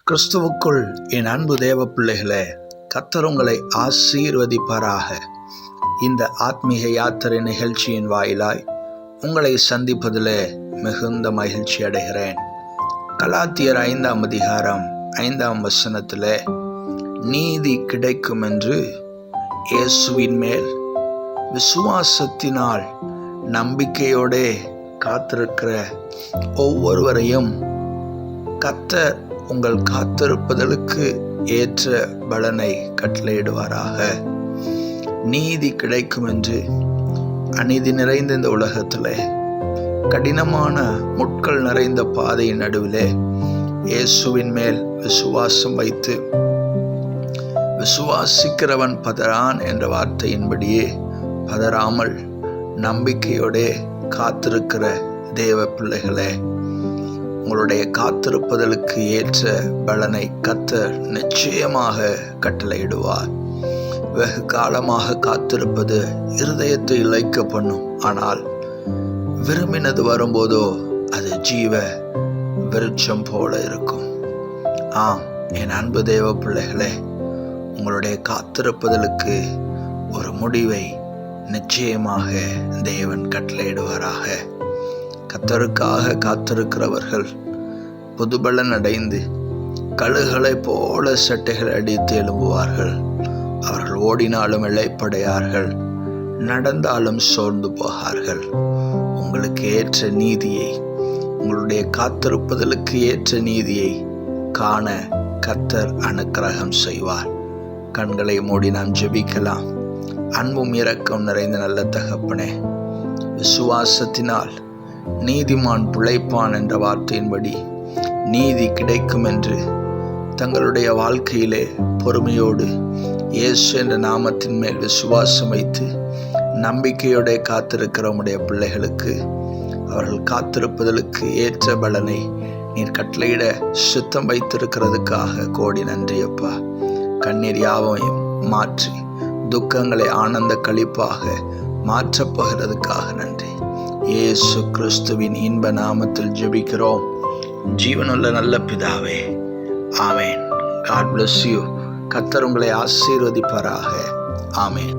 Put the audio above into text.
கிறிஸ்துவுக்குள் என் அன்பு தேவ பிள்ளைகளே, கர்த்தர் உங்களை ஆசீர்வதிப்பாராக. இந்த ஆத்மீக யாத்திரை நிகழ்ச்சியின் வாயிலாய் உங்களை சந்திப்பதிலே மிகுந்த மகிழ்ச்சி அடைகிறேன். கலாத்தியர் 5ஆம் அதிகாரம் 5ஆம் வசனத்திலே நீதி கிடைக்கும் என்று இயேசுவின் மேல் விசுவாசத்தினால் நம்பிக்கையோடே காத்திருக்கிற ஒவ்வொருவரையும் கர்த்தர் உங்கள் காத்திருப்பதற்கு ஏற்ற பலனை கட்டளையிடுவாராக. நீதி கிடைக்கும் என்று அநீதி நிறைந்த இந்த உலகத்திலே, கடினமான முட்கள் நிறைந்த பாதையின் நடுவிலே இயேசுவின் மேல் விசுவாசம் வைத்து விசுவாசிக்கிறவன் பதறான் என்ற வார்த்தையின்படியே பதறாமல் நம்பிக்கையோடே காத்திருக்கிற தேவ பிள்ளைகளே, உங்களுடைய காத்திருப்பதற்கு ஏற்ற பலனை கர்த்தர் நிச்சயமாக கட்டளையிடுவார். வெகு காலமாக காத்திருப்பது இருதயத்தை இளைக்க பண்ணும். ஆனால் விரும்பினது வரும்போதோ அது ஜீவ விருட்சம் போல இருக்கும். ஆம், என் அன்பு தேவ பிள்ளைகளே, உங்களுடைய காத்திருப்பதற்கு ஒரு முடிவை நிச்சயமாக தேவன் கட்டளையிடுவாராக. கர்த்தருக்காக காத்திருக்கிறவர்கள் புதுபலன் அடைந்து கழுகளை போல சட்டைகள் அடித்து எழும்புவார்கள். அவர்கள் ஓடினாலும் இளைப்படையார்கள், நடந்தாலும் சோர்ந்து போகார்கள். உங்களுக்கு ஏற்ற நீதியை, உங்களுடைய காத்திருப்பதற்கு ஏற்ற நீதியை காண கர்த்தர் அனுக்கிரகம் செய்வார். கண்களை மூடி நாம் ஜெபிக்கலாம். அன்பும் இரக்கம் நிறைந்த நல்ல தகப்பனே, விசுவாசத்தினால் நீதிமான் பிழைப்பான் என்ற வார்த்தையின்படி நீதி கிடைக்கும் என்று தங்களுடைய வாழ்க்கையிலே பொறுமையோடு இயேசு என்ற நாமத்தின் மேல் விசுவாசம் வைத்து நம்பிக்கையோட காத்திருக்கிற உம்முடைய பிள்ளைகளுக்கு அவர்கள் காத்திருப்பதற்கு ஏற்ற பலனை நீர் கட்டளையிட சுத்தம் வைத்திருக்கிறதுக்காக கோடி நன்றி அப்பா. கண்ணீர் யாவையும் மாற்றி துக்கங்களை ஆனந்த களிப்பாக மாற்றப்போகிறதுக்காக நன்றி. இயேசு கிறிஸ்துவின் இன்ப நாமத்தில் ஜெபிக்கிறோம் ஜீவனுள்ள நல்ல பிதாவே, ஆமேன். God bless you. கர்த்தர் உங்களை ஆசீர்வதிப்பாராக. ஆமேன்.